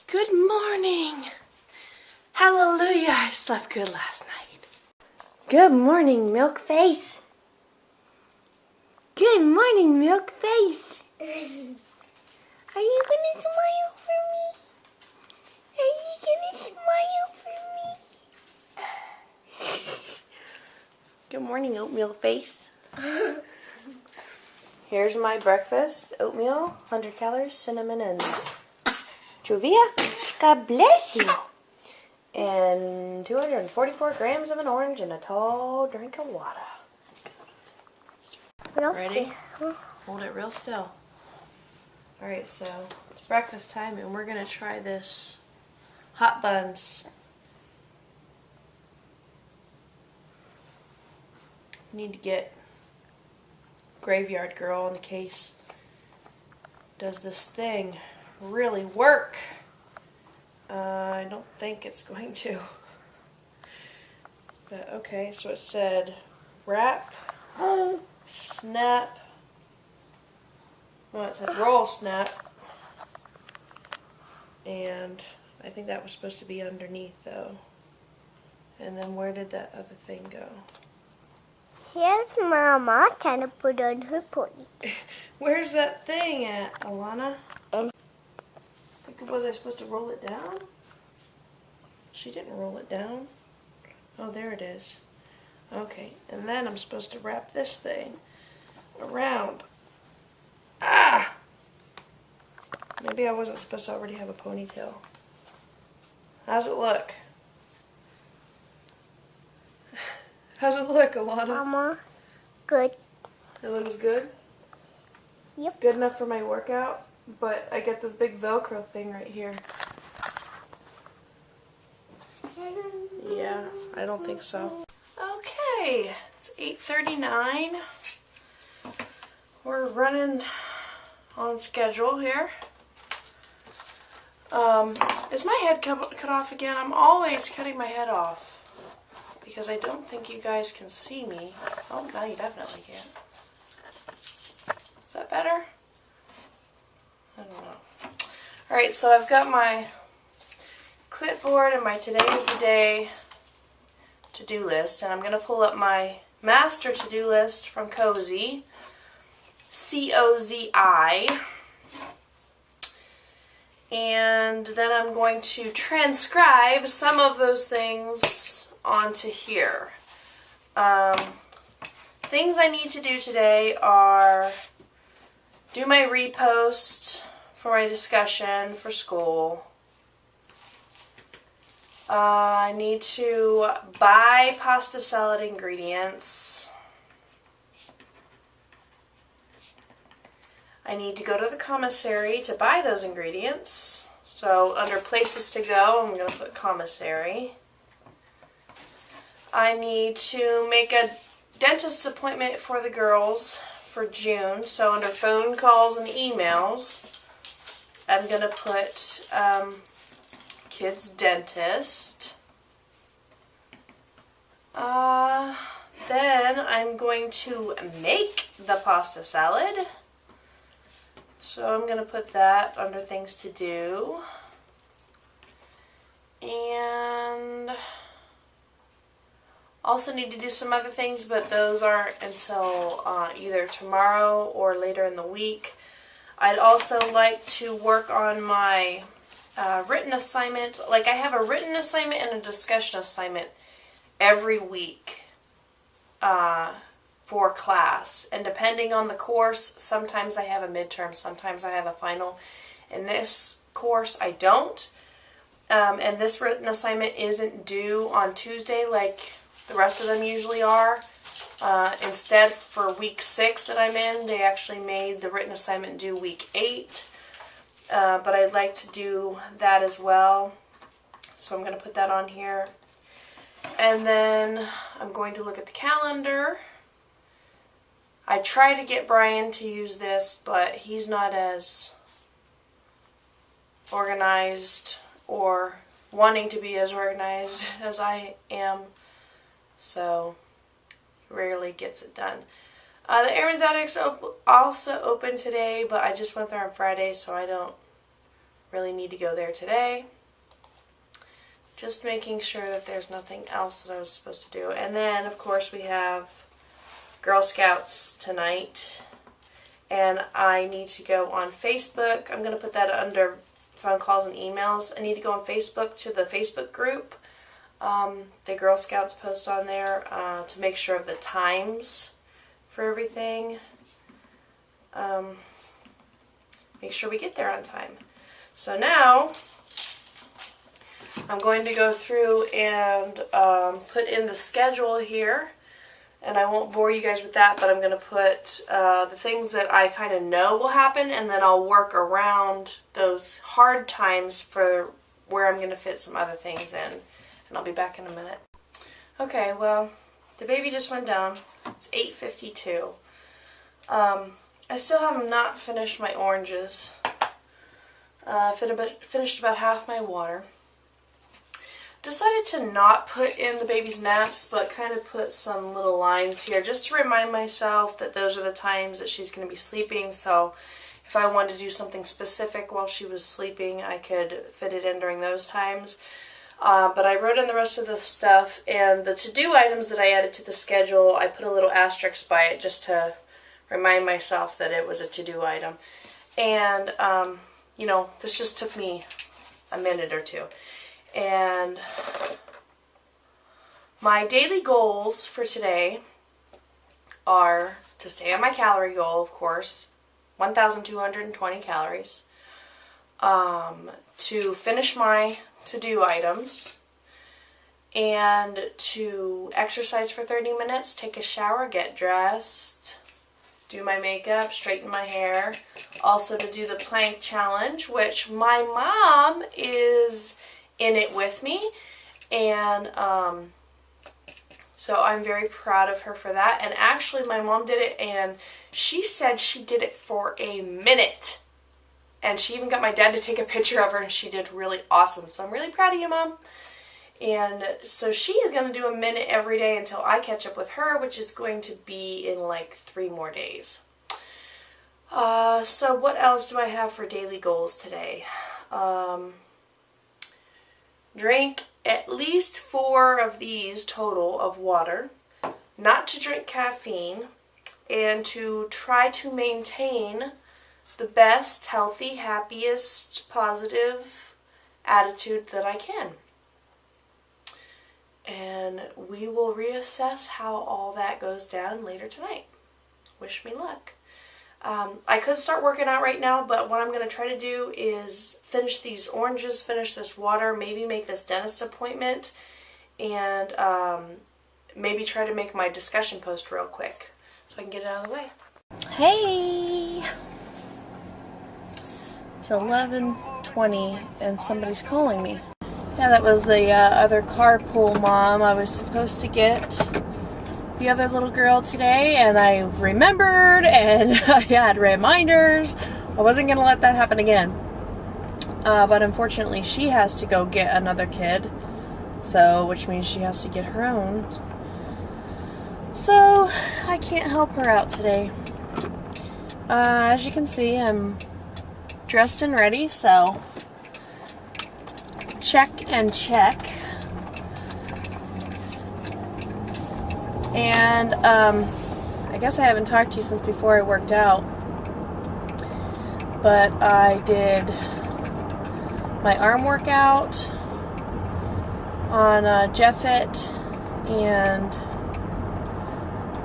Good morning. Hallelujah, I slept good last night. Good morning, milk face. Good morning, milk face. Are you gonna smile for me? Are you gonna smile for me? Good morning, oatmeal face. Here's my breakfast. Oatmeal, 100 calories, cinnamon, and Jovia. God bless you. And 244 grams of an orange and a tall drink of water. Ready? Hold it real still. Alright, so it's breakfast time and we're going to try this hot buns. Need to get Graveyard Girl on the case. Does this thing really work? I don't think it's going to. But okay, so it said wrap, snap. Well, it said roll, snap. And I think that was supposed to be underneath though. And then where did that other thing go? Here's Mama trying to put on her pony. Where's that thing at, Alana? Was I supposed to roll it down? She didn't roll it down. Oh, there it is. Okay, and then I'm supposed to wrap this thing around. Ah! Maybe I wasn't supposed to already have a ponytail. How's it look? How's it look, Alana? Mama, good. It looks good? Yep. Good enough for my workout? But I get this big Velcro thing right here. Yeah, I don't think so. Okay, it's 8:39. We're running on schedule here. Is my head cut off again? I'm always cutting my head off because I don't think you guys can see me. Oh, now you definitely can. Is that better? I don't know. Alright, so I've got my clipboard and my Today is the Day to-do list, and I'm going to pull up my master to-do list from Cozy, C-O-Z-I, and then I'm going to transcribe some of those things onto here. Things I need to do today are do my repost for my discussion for school. I need to buy pasta salad ingredients. I need to go to the commissary to buy those ingredients. So under places to go, I'm going to put commissary. I need to make a dentist's appointment for the girls for June. So under phone calls and emails, I'm going to put kids dentist. Then I'm going to make the pasta salad. So I'm going to put that under things to do. And also need to do some other things, but those aren't until either tomorrow or later in the week. I'd also like to work on my written assignment. Like I have a written assignment and a discussion assignment every week for class. And depending on the course, sometimes I have a midterm, sometimes I have a final. In this course, I don't. And this written assignment isn't due on Tuesday like the rest of them usually are. Instead, for week 6 that I'm in, they actually made the written assignment due week 8. But I'd like to do that as well. So I'm going to put that on here. And then I'm going to look at the calendar. I try to get Brian to use this, but he's not as organized or wanting to be as organized as I am. So he rarely gets it done. The Aaron's Attic's also open today, but I just went there on Friday, so I don't really need to go there today. Just making sure that there's nothing else that I was supposed to do. And then, of course, we have Girl Scouts tonight. And I need to go on Facebook. I'm going to put that under phone calls and emails. I need to go on Facebook to the Facebook group. The Girl Scouts post on there to make sure of the times for everything. Make sure we get there on time. So now I'm going to go through and put in the schedule here. And I won't bore you guys with that, but I'm going to put the things that I kind of know will happen, and then I'll work around those hard times for where I'm going to fit some other things in. And I'll be back in a minute. Okay, well, the baby just went down. It's 8:52. I still have not finished my oranges. Finished about half my water. Decided to not put in the baby's naps, but kind of put some little lines here just to remind myself that those are the times that she's going to be sleeping. So if I wanted to do something specific while she was sleeping, I could fit it in during those times. But I wrote in the rest of the stuff, and the to-do items that I added to the schedule, I put a little asterisk by it just to remind myself that it was a to-do item. And, you know, this just took me a minute or two. And my daily goals for today are to stay on my calorie goal, of course, 1,220 calories, to finish my to-do items, and to exercise for 30 minutes, take a shower, get dressed, do my makeup, straighten my hair, also to do the plank challenge, which my mom is in it with me, and so I'm very proud of her for that. And actually my mom did it, and she said she did it for a minute, and she even got my dad to take a picture of her, and she did really awesome. So I'm really proud of you, Mom. And so she is going to do a minute every day until I catch up with her, which is going to be in like 3 more days. So what else do I have for daily goals today? Drink at least 4 of these total of water, not to drink caffeine, and to try to maintain the best, healthy, happiest, positive attitude that I can. And we will reassess how all that goes down later tonight. Wish me luck. I could start working out right now, but what I'm going to try to do is finish these oranges, finish this water, maybe make this dentist appointment, and maybe try to make my discussion post real quick so I can get it out of the way. Hey! It's 11:20 and somebody's calling me. Yeah, that was the other carpool mom. I was supposed to get the other little girl today, and I remembered, and I had reminders. I wasn't going to let that happen again. But unfortunately, she has to go get another kid, so which means she has to get her own. So I can't help her out today. As you can see, I'm dressed and ready, so check and check. And I guess I haven't talked to you since before I worked out, but I did my arm workout on Jeffit, and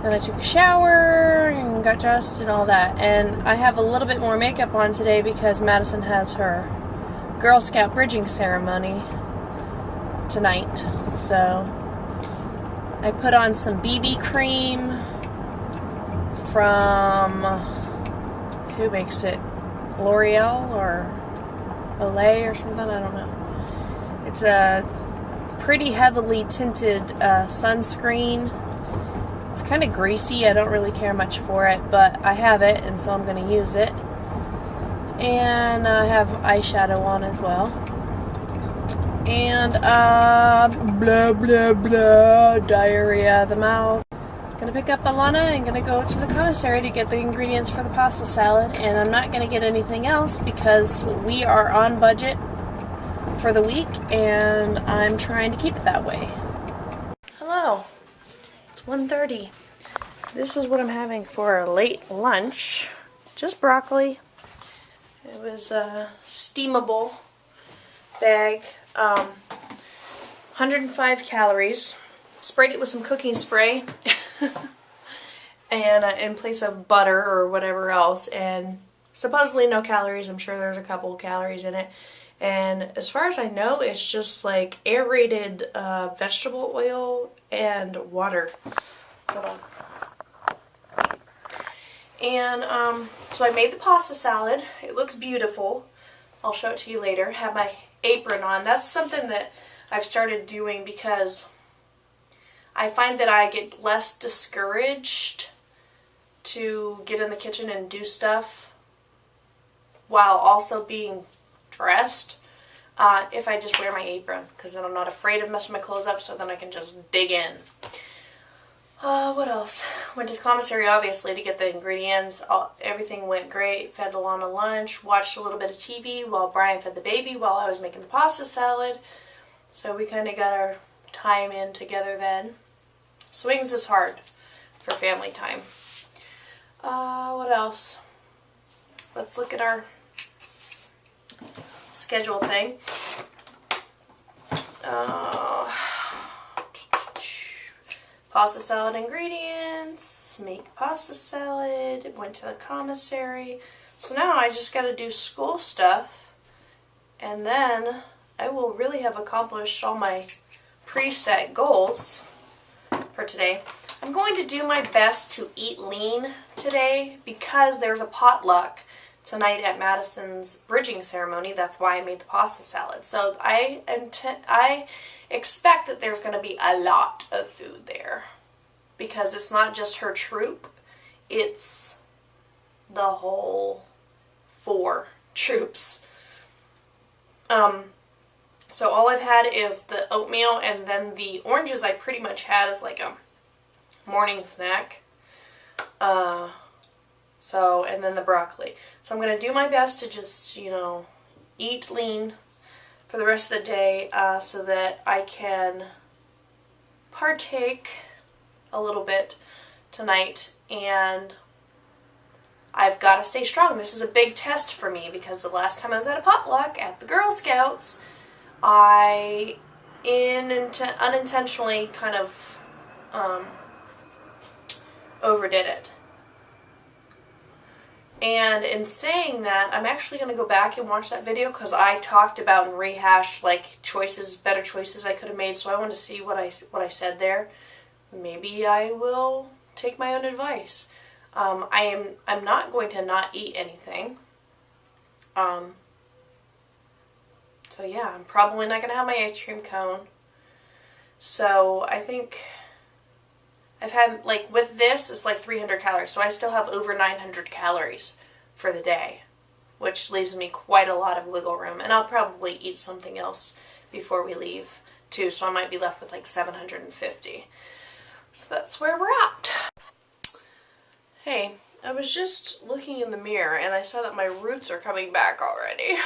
then I took a shower and got dressed and all that. And I have a little bit more makeup on today because Madison has her Girl Scout bridging ceremony tonight, so I put on some BB cream from, who makes it? L'Oreal or Olay or something? I don't know. It's a pretty heavily tinted sunscreen. It's kind of greasy. I don't really care much for it, but I have it, and so I'm going to use it. And I have eyeshadow on as well. And blah blah blah, diarrhea of the mouth. Gonna pick up Alana and gonna go to the commissary to get the ingredients for the pasta salad, and I'm not gonna get anything else because we are on budget for the week and I'm trying to keep it that way. Hello, it's 1:30. This is what I'm having for a late lunch. Just broccoli. It was a steamable bag. 105 calories. Sprayed it with some cooking spray. And in place of butter or whatever else, and supposedly no calories. I'm sure there's a couple calories in it, and as far as I know, it's just like aerated vegetable oil and water. Hold on. And so I made the pasta salad. It looks beautiful. I'll show it to you later. Have my apron on. That's something that I've started doing because I find that I get less discouraged to get in the kitchen and do stuff while also being dressed if I just wear my apron, because then I'm not afraid of messing my clothes up, so then I can just dig in. What else? Went to the commissary, obviously, to get the ingredients. Everything went great. Fed Alana lunch. Watched a little bit of TV while Brian fed the baby while I was making the pasta salad. So we kind of got our time in together then. Swings is hard for family time. What else? Let's look at our schedule thing. Pasta salad ingredients, make pasta salad, went to the commissary. So now I just got to do school stuff, and then I will really have accomplished all my preset goals for today. I'm going to do my best to eat lean today because there's a potluck tonight at Madison's bridging ceremony. That's why I made the pasta salad. So I expect that there's going to be a lot of food there because it's not just her troop, it's the whole 4 troops. So all I've had is the oatmeal, and then the oranges I pretty much had as like a morning snack. And then the broccoli. So I'm going to do my best to just, eat lean for the rest of the day so that I can partake a little bit tonight, and I've got to stay strong. This is a big test for me because the last time I was at a potluck at the Girl Scouts, I unintentionally kind of overdid it. And in saying that, I'm actually going to go back and watch that video because I talked about and rehashed like better choices I could have made. So I want to see what I said there. Maybe I will take my own advice. I'm not going to not eat anything. So yeah, I'm probably not going to have my ice cream cone. So I think I've had, like, with this, it's like 300 calories. So I still have over 900 calories for the day, which leaves me quite a lot of wiggle room. And I'll probably eat something else before we leave, too. So I might be left with like 750. So that's where we're at. Hey, I was just looking in the mirror and I saw that my roots are coming back already.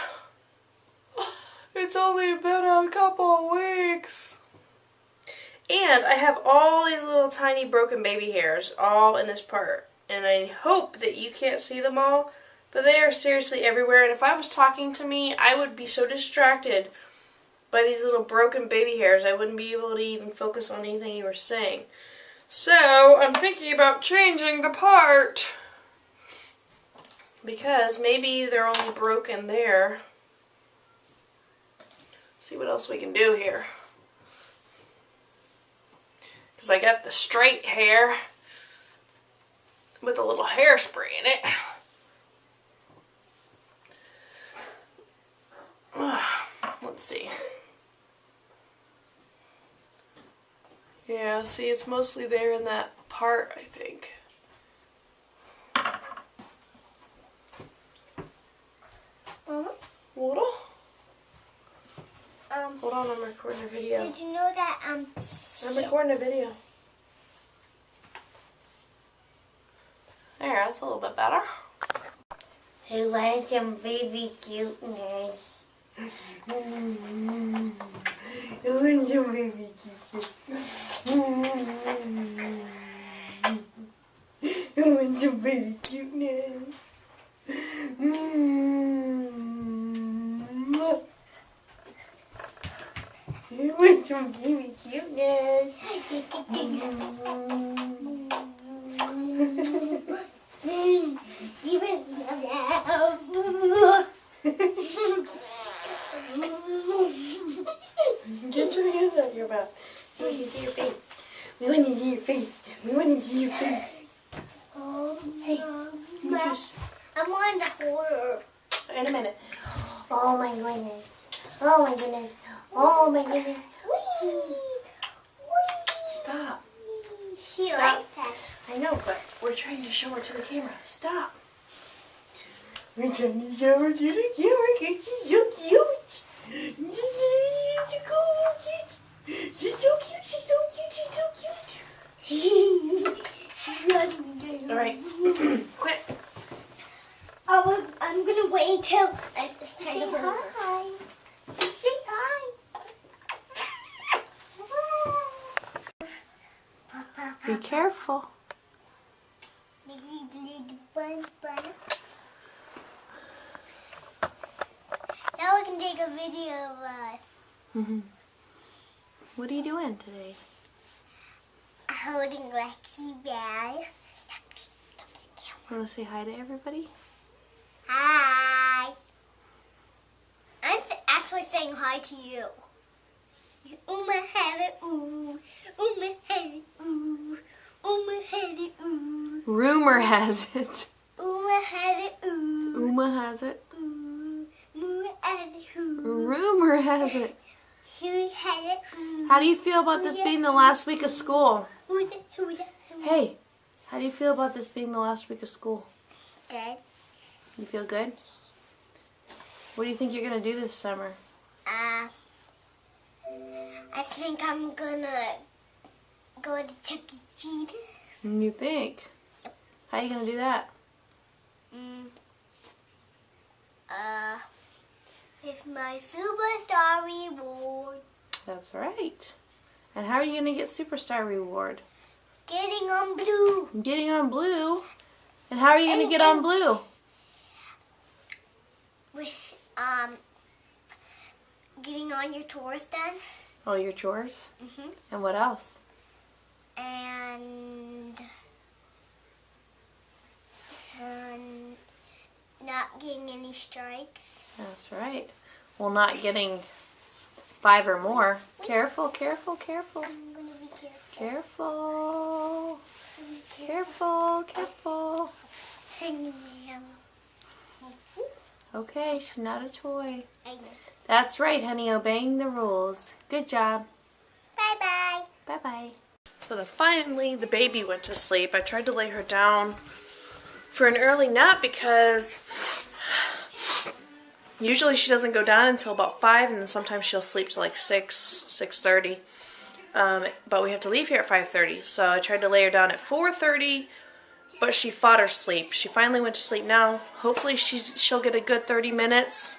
It's only been a couple of weeks. And I have all these little tiny broken baby hairs all in this part. And I hope that you can't see them all, but they are seriously everywhere. And if I was talking to me, I would be so distracted by these little broken baby hairs, I wouldn't be able to even focus on anything you were saying. So I'm thinking about changing the part because maybe they're only broken there. See what else we can do here. Because I got the straight hair with a little hairspray in it. Let's see. Yeah, see, it's mostly there in that part, I think. What? Hold on, I'm recording a video. Did you know that I'm recording a video. There, that's a little bit better. Who wants some baby cuteness? Who wants some baby cuteness? Who wants some baby cuteness? You want some baby cuteness? You will love Get your hands out of your mouth so we can see your face. We want to see your face. We want to see your face. Hey, I'm on the horror. In a minute. Oh my goodness. Oh my goodness. Oh my goodness. Stop. She Stop. likes that. I know, but we're trying to show her to the camera. Stop. We're trying to show her to the camera because she's so cute. She's so cute. She's so cute. She's so cute. She's so cute. All right. Quit. I'm gonna wait until it's time to hold her. Say hi. Be careful. Now we can take a video of us What are you doing today? holding Lucky Bear. Want to say hi to everybody? Hi. I'm actually saying hi to you. Ooh my head, ooh. Ooh my head, ooh. Ooh my head, ooh. Rumor has it. Ooh my head, ooh. Uma has it. Ooh. Ooh head, ooh. Rumor has it. Ooh head, ooh. How do you feel about this being the last week of school? Ooh the, ooh the, ooh. Hey, how do you feel about this being the last week of school? Good. You feel good? What do you think you're going to do this summer? I think I'm gonna go to Chuck E. Cheese. You think? Yep. How are you going to do that? With my superstar reward. That's right. And how are you going to get Superstar Reward? Getting on blue. Getting on Blue? And how are you going to get on Blue? With, getting on your tours done. All your chores? Mm-hmm. And what else? And not getting any strikes. That's right. Well, not getting 5 or more. Careful, careful, careful. I'm gonna be careful. Careful. Careful, careful. Okay, she's not a toy. That's right, honey, obeying the rules. Good job. Bye-bye. Bye-bye. So finally the baby went to sleep. I tried to lay her down for an early nap because usually she doesn't go down until about 5, and then sometimes she'll sleep till like 6:30. But we have to leave here at 5:30, so I tried to lay her down at 4:30, but she fought her sleep. She finally went to sleep now. Hopefully she'll get a good 30 minutes.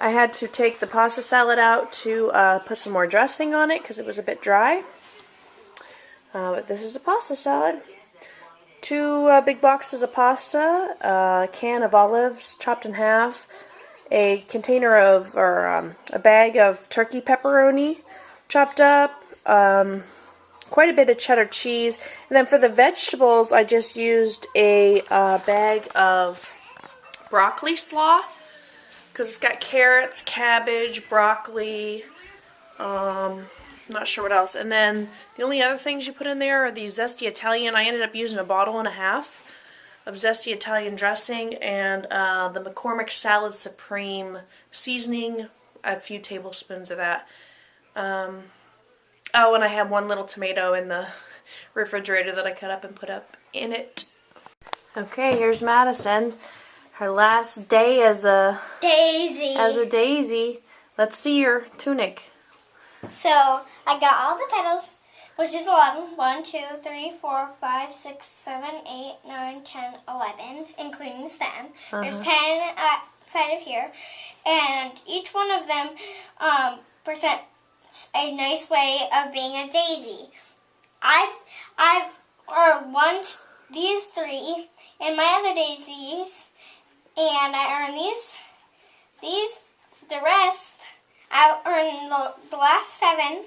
I had to take the pasta salad out to put some more dressing on it because it was a bit dry. But this is a pasta salad. 2 big boxes of pasta, a can of olives chopped in half, a container of, or a bag of turkey pepperoni chopped up, quite a bit of cheddar cheese, and then for the vegetables I just used a bag of broccoli slaw, because it's got carrots, cabbage, broccoli, not sure what else. And then the only other things you put in there are these zesty Italian. I ended up using 1.5 bottles of zesty Italian dressing and the McCormick Salad Supreme seasoning, a few tablespoons of that. Oh, and I have 1 little tomato in the refrigerator that I cut up and put up in it. Okay, here's Madison. Her last day as a daisy. Let's see your tunic. So I got all the petals which is 11. 1, 2, 3, 4, 5, 6, 7, 8, 9, 10, 11, including the stem. There's 10 outside of here, and each one of them presents a nice way of being a daisy. I've earned these 3 in my other daisies, and I earned these, the rest. I earned the last 7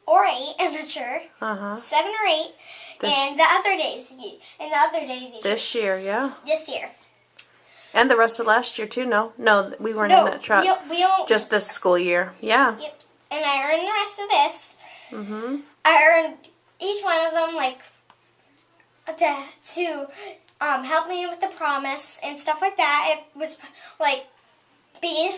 or 8, I'm not sure. 7 or 8 in the other daisy. This year, yeah. This year. And the rest of last year too. No, we weren't in that truck. We don't. Just this school year. Yeah. Yep. And I earned the rest of this. I earned each one of them like to help me with the promise and stuff like that. It was like being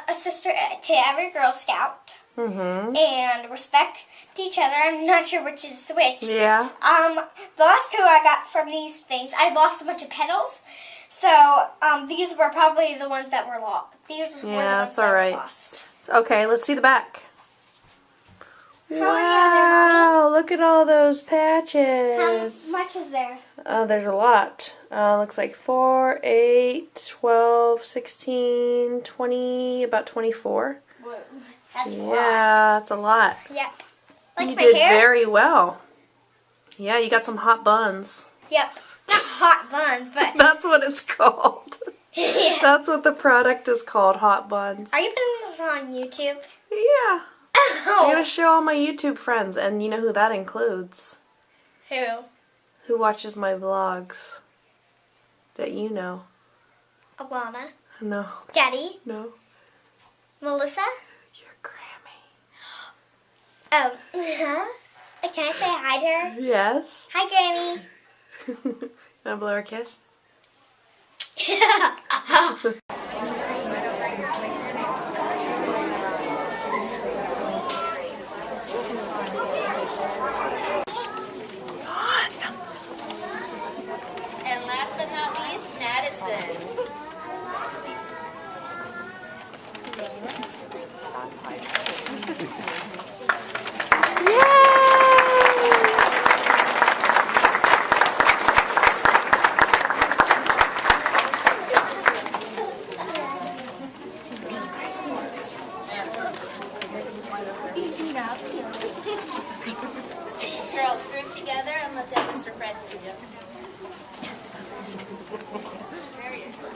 a sister to every Girl Scout. And respect each other. I'm not sure which is which. Yeah. The last 2 I got from these things, I lost a bunch of petals. So these were probably the ones that were lost. These were the ones that were lost. Okay, let's see the back. Wow, look at all those patches. How much is there? There's a lot. Looks like 4, 8, 12, 16, 20, about 24. That's a lot. Yeah, that's a lot. Yep. Like you my did hair? very well. Yeah, you got some hot buns. Yep. Not hot buns, but... That's what it's called. Yeah. That's what the product is called, hot buns. Are you putting this on YouTube? Yeah. Oh. I'm going to show all my YouTube friends, and you know who that includes. Who? Who watches my vlogs? That you know. Alana. No. Daddy. No. Melissa. Your Grammy. Oh. Can I say hi to her? Yes. Hi, Granny. Want to blow her a kiss? And last but not least, Madison. Girls, group together and let that Mr. Fred lead you. There you go.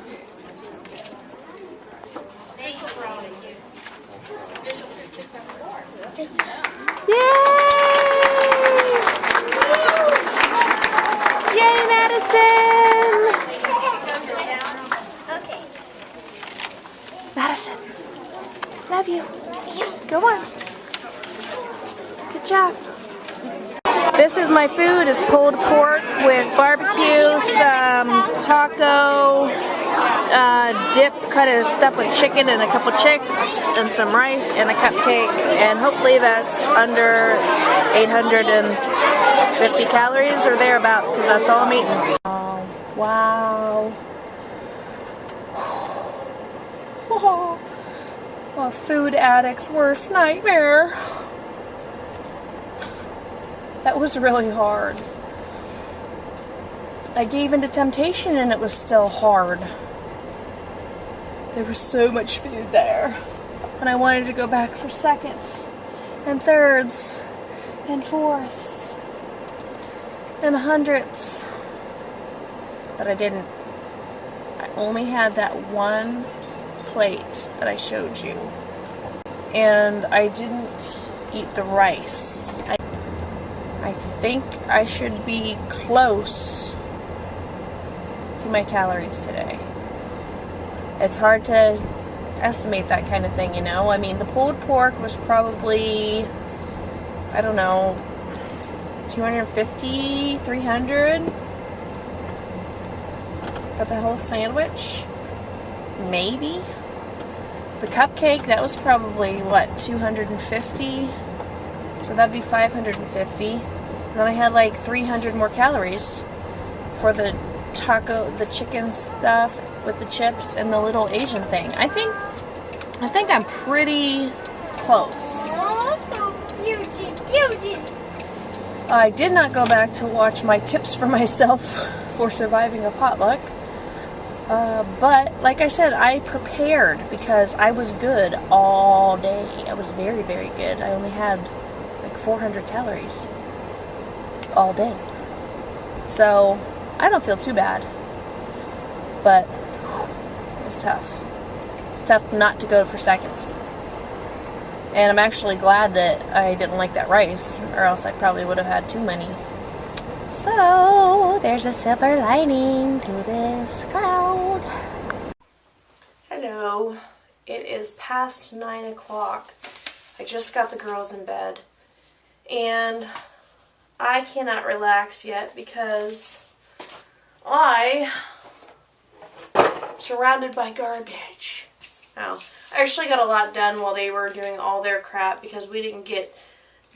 Thank you for all of you. Visual picture from the board. Yay! Yay, Madison! Okay. Madison, love you. Go on. Good job. This is my food, is pulled pork with barbecue, some taco dip kind of stuff with chicken and a couple chicks and some rice and a cupcake, and hopefully that's under 850 calories or thereabout, because that's all I'm eating. Oh, wow. Oh, a food addict's worst nightmare. That was really hard. I gave into temptation and it was still hard. There was so much food there. And I wanted to go back for seconds and thirds and fourths and hundredths. But I didn't. I only had that one plate that I showed you. And I didn't eat the rice. I think I should be close to my calories today. It's hard to estimate that kind of thing, you know? I mean, the pulled pork was probably, I don't know, 250, 300 for the whole sandwich. Maybe. The cupcake, that was probably, what, 250? So that'd be 550. And then I had like 300 more calories for the taco, the chicken stuff with the chips and the little Asian thing. I think I'm pretty close. Oh, so cute. killed it. I did not go back to watch my tips for myself for surviving a potluck. But, like I said, I prepared because I was good all day. I was very, very good. I only had like 400 calories all day. So, I don't feel too bad. But, it's tough. It's tough not to go for seconds. And I'm actually glad that I didn't like that rice, or else I probably would have had too many. So, there's a silver lining to this cloud. Hello. It is past 9 o'clock. I just got the girls in bed. And I cannot relax yet because I am surrounded by garbage. Now, I actually got a lot done while they were doing all their crap because we didn't get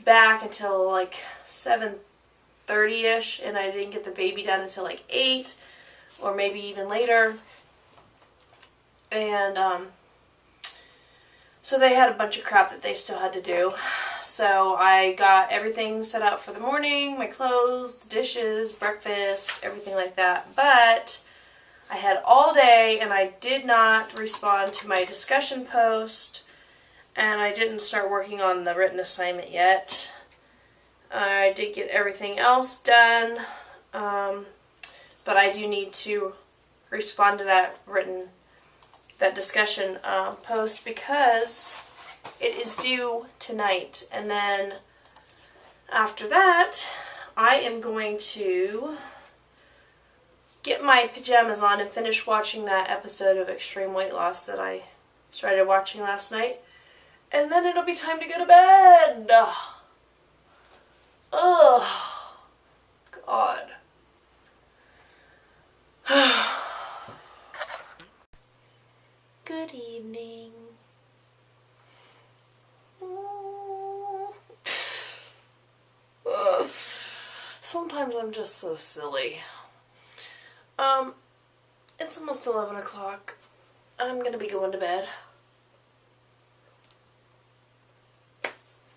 back until like 7:30ish, and I didn't get the baby done until like 8 or maybe even later. And so they had a bunch of crap that they still had to do. So I got everything set out for the morning, my clothes, the dishes, breakfast, everything like that. But I had all day and I did not respond to my discussion post, and I didn't start working on the written assignment yet. I did get everything else done, but I do need to respond to that discussion post because it is due tonight. And then after that, I am going to get my pajamas on and finish watching that episode of Extreme Weight Loss that I started watching last night. And then it'll be time to go to bed. Ugh. God. Good evening. Sometimes I'm just so silly. It's almost 11 o'clock. I'm gonna be going to bed.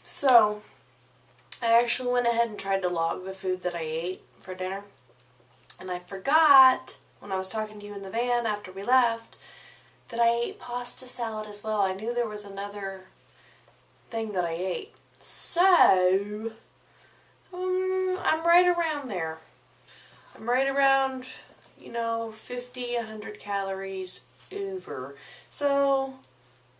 So, I actually went ahead and tried to log the food that I ate for dinner. And I forgot, when I was talking to you in the van after we left, that I ate pasta salad as well. I knew there was another thing that I ate. So, I'm right around there. I'm right around, 50, 100 calories over. So,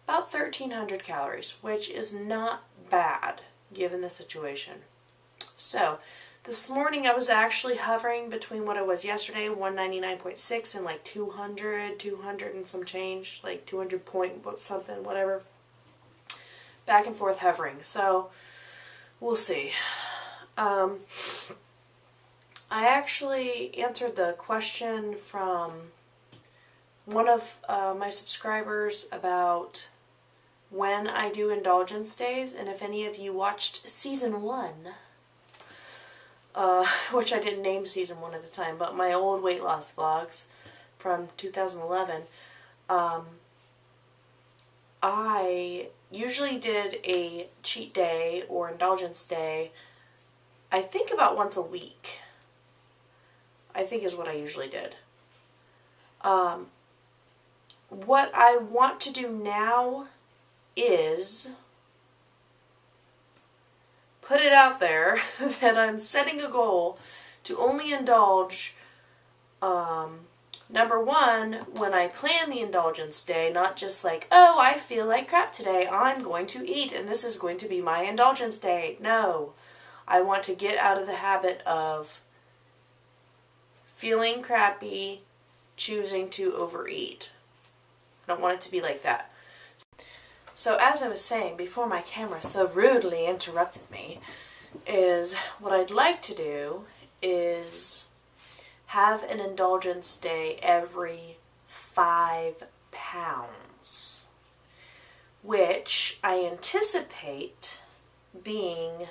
about 1,300 calories, which is not bad given the situation. So, this morning I was actually hovering between what I was yesterday, 199.6, and like 200 and some change, like 200 point something, whatever. Back and forth hovering. So, we'll see. I actually answered the question from one of my subscribers about when I do indulgence days, and if any of you watched season 1, which I didn't name season 1 at the time, but my old weight loss vlogs from 2011, I usually did a cheat day or indulgence day, I think about once a week. I think is what I usually did. What I want to do now is put it out there that I'm setting a goal to only indulge, number one, when I plan the indulgence day, not just like, oh, I feel like crap today, I'm going to eat and this is going to be my indulgence day. No, I want to get out of the habit of feeling crappy, choosing to overeat. I don't want it to be like that. So as I was saying before my camera so rudely interrupted me, is what I'd like to do is have an indulgence day every 5 pounds, which I anticipate being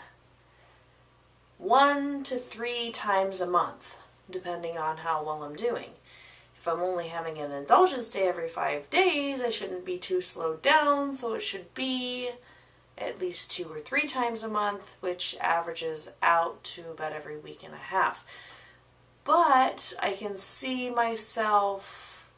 1 to 3 times a month, depending on how well I'm doing. If I'm only having an indulgence day every 5 days, I shouldn't be too slowed down, so it should be at least 2 or 3 times a month, which averages out to about every week and a half. But I can see myself,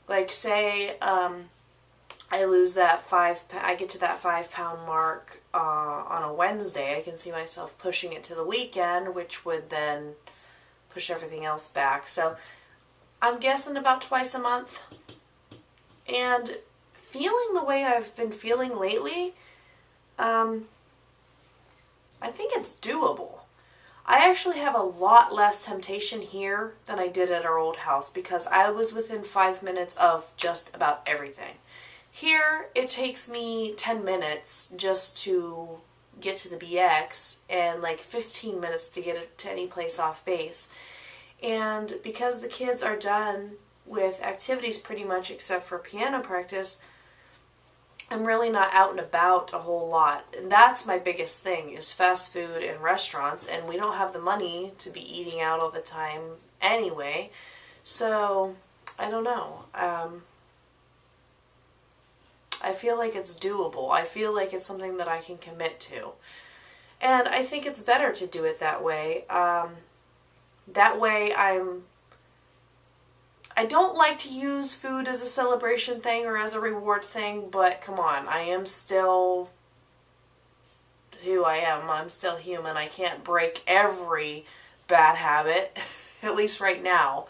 like say, I lose that I get to that 5-pound mark on a Wednesday. I can see myself pushing it to the weekend, which would then push everything else back. So I'm guessing about twice a month. And feeling the way I've been feeling lately, I think it's doable. I actually have a lot less temptation here than I did at our old house because I was within 5 minutes of just about everything. Here, it takes me 10 minutes just to get to the BX and like 15 minutes to get it to any place off base. And because the kids are done with activities pretty much except for piano practice, I'm really not out and about a whole lot. And that's my biggest thing, is fast food and restaurants, and we don't have the money to be eating out all the time anyway. So, I don't know. I feel like it's doable. I feel like it's something that I can commit to. And I think it's better to do it that way. That way I don't like to use food as a celebration thing or as a reward thing, but come on, I am still who I am. I'm still human. I can't break every bad habit, at least right now.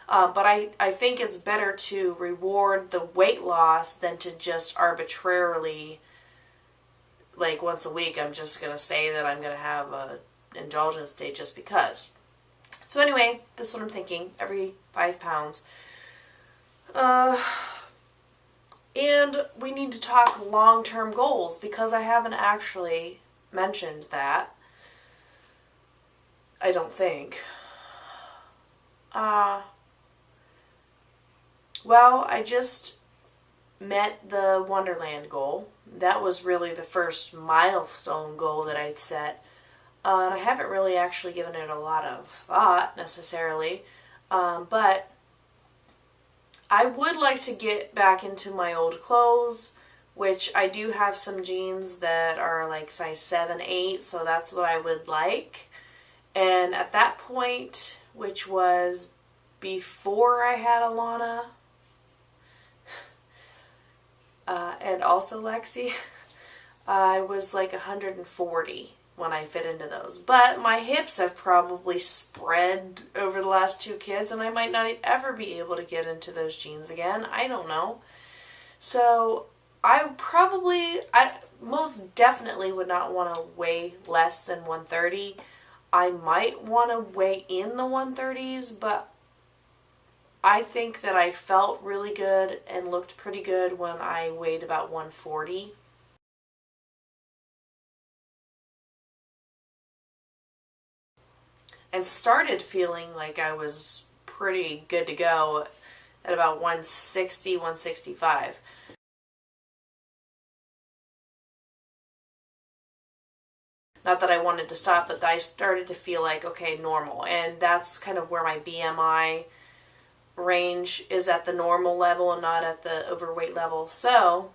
But I think it's better to reward the weight loss than to just arbitrarily, like once a week, I'm just going to say that I'm going to have an indulgence day just because. So anyway, this is what I'm thinking, every 5 pounds. And we need to talk long-term goals because I haven't actually mentioned that. I don't think. Well, I just met the Wonderland goal. That was really the first milestone goal that I'd set. And I haven't really actually given it a lot of thought necessarily. But I would like to get back into my old clothes, which I do have some jeans that are like size 7, 8, so that's what I would like. And at that point, which was before I had Alana, and also Lexi, I was like 140 when I fit into those. But my hips have probably spread over the last 2 kids, and I might not ever be able to get into those jeans again. I don't know. So I most definitely would not want to weigh less than 130. I might want to weigh in the 130s, but I think that I felt really good and looked pretty good when I weighed about 140. And started feeling like I was pretty good to go at about 160, 165. Not that I wanted to stop, but that I started to feel like, okay, normal. And that's kind of where my BMI range is, at the normal level and not at the overweight level. So,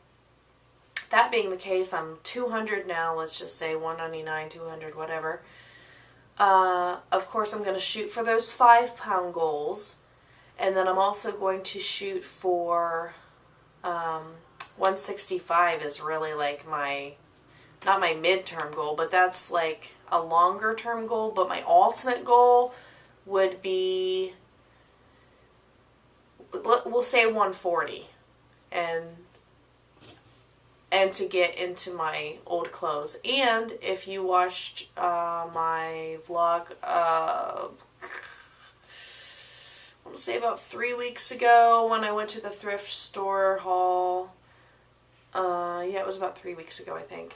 that being the case, I'm 200 now, let's just say 199, 200, whatever. Of course, I'm going to shoot for those 5-pound goals, and then I'm also going to shoot for 165 is really like my, not my midterm goal, but that's like a longer term goal. But my ultimate goal would be, we'll say 140, and to get into my old clothes. And if you watched my vlog, I want to say about 3 weeks ago when I went to the thrift store haul. Yeah, it was about 3 weeks ago, I think.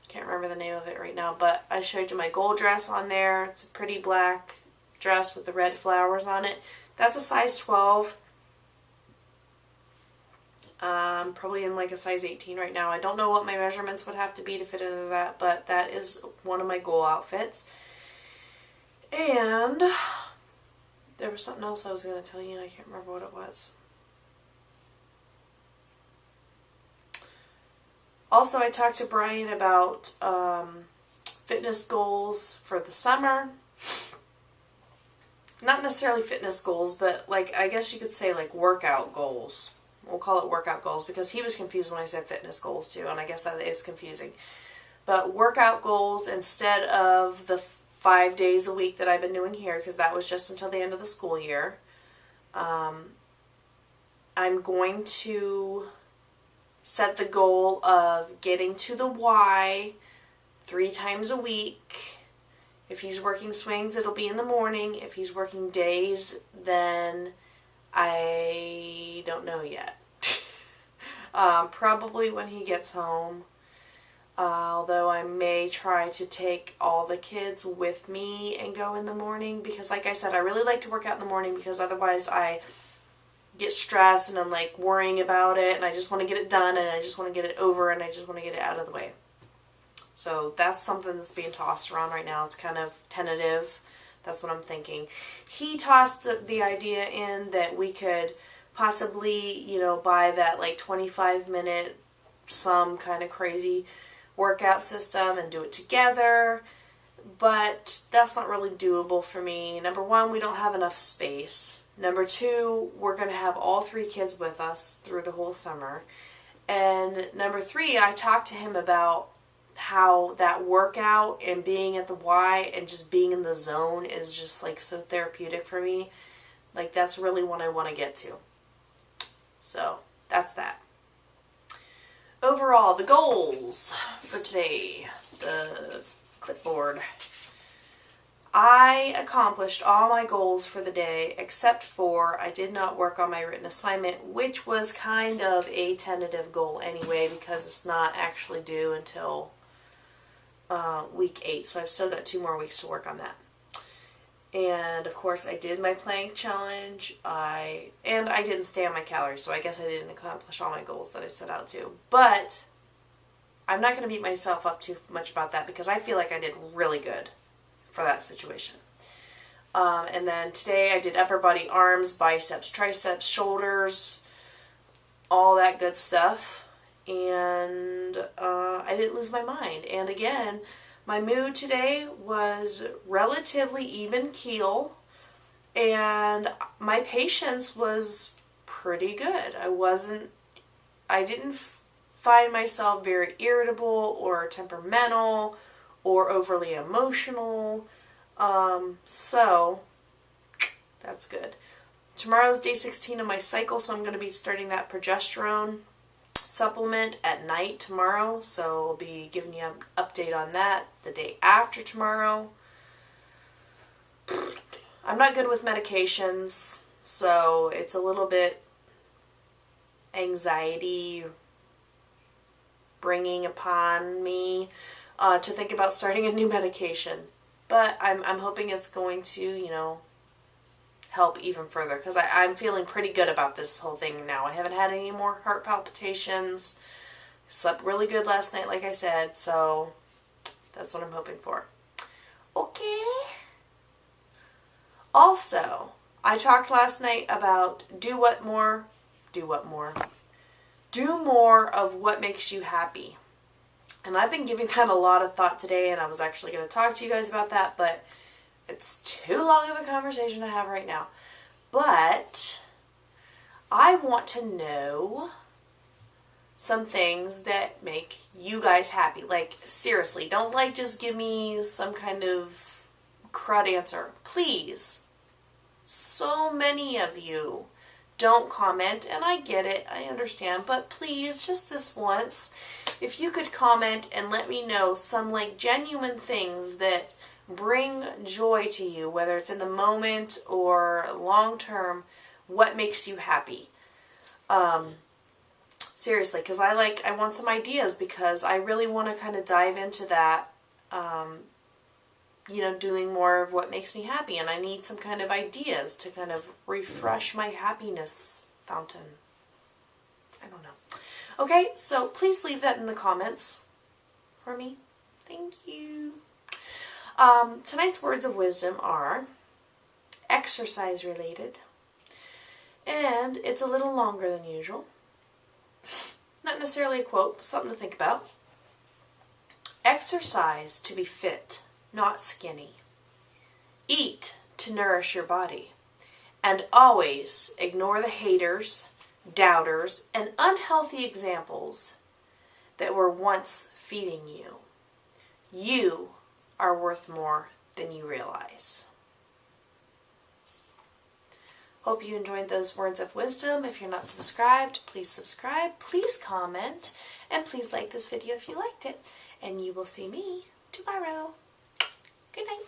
Can't remember the name of it right now, but I showed you my gold dress on there. It's a pretty black dress with the red flowers on it. That's a size 12. Probably in like a size 18 right now. I don't know what my measurements would have to be to fit into that, but that is one of my goal outfits. And there was something else I was going to tell you and I can't remember what it was. Also, I talked to Brian about fitness goals for the summer. Not necessarily fitness goals, but like, I guess you could say like workout goals. We'll call it workout goals because he was confused when I said fitness goals too, and I guess that is confusing. But workout goals instead of the 5 days a week that I've been doing here, because that was just until the end of the school year. I'm going to set the goal of getting to the Y 3 times a week. If he's working swings, it'll be in the morning. If he's working days, then I don't know yet. Probably when he gets home. Although I may try to take all the kids with me and go in the morning, because like I said, I really like to work out in the morning because otherwise I get stressed and I'm like worrying about it and I just want to get it done and I just want to get it over and I just want to get it out of the way. So that's something that's being tossed around right now. It's kind of tentative. That's what I'm thinking. He tossed the idea in that we could possibly, you know, buy that like 25-minute some kind of crazy workout system and do it together, but that's not really doable for me. Number one, we don't have enough space. Number two, we're going to have all 3 kids with us through the whole summer. And number 3, I talked to him about how that workout and being at the Y and just being in the zone is just like so therapeutic for me. Like that's really what I want to get to. So that's that. Overall, the goals for today, the clipboard. I accomplished all my goals for the day except for I did not work on my written assignment, which was kind of a tentative goal anyway because it's not actually due until week 8, so I've still got 2 more weeks to work on that. And of course I did my plank challenge, and I didn't stay on my calories, so I guess I didn't accomplish all my goals that I set out to. But I'm not going to beat myself up too much about that because I feel like I did really good for that situation. And then today I did upper body, arms, biceps, triceps, shoulders, all that good stuff. And I didn't lose my mind. And again, my mood today was relatively even keel, and my patience was pretty good. I didn't find myself very irritable or temperamental or overly emotional, so that's good. Tomorrow's day 16 of my cycle, so I'm going to be starting that progesterone supplement at night tomorrow, so I'll be giving you an update on that the day after tomorrow. I'm not good with medications, so it's a little bit anxiety bringing upon me to think about starting a new medication, but I'm hoping it's going to, you know, help even further, because I'm feeling pretty good about this whole thing now. I haven't had any more heart palpitations. Slept really good last night, like I said, so that's what I'm hoping for. Okay. Also, I talked last night about do more of what makes you happy. And I've been giving that a lot of thought today, and I was actually going to talk to you guys about that, but it's too long of a conversation to have right now. But I want to know some things that make you guys happy. Like, seriously, don't like just give me some kind of crud answer. Please. So many of you don't comment, and I get it, I understand, but please, just this once, if you could comment and let me know some like genuine things that bring joy to you, whether it's in the moment or long term, what makes you happy. Seriously, because I want some ideas, because I really want to kind of dive into that, you know, doing more of what makes me happy, and I need some kind of ideas to kind of refresh my happiness fountain. I don't know. Okay, so please leave that in the comments for me. Thank you. Tonight's words of wisdom are exercise related, and it's a little longer than usual. Not necessarily a quote, but something to think about. Exercise to be fit, not skinny. Eat to nourish your body. And always ignore the haters, doubters, and unhealthy examples that were once feeding you. You are worth more than you realize. Hope you enjoyed those words of wisdom. If you're not subscribed, please subscribe, please comment, and please like this video if you liked it. And you will see me tomorrow. Good night.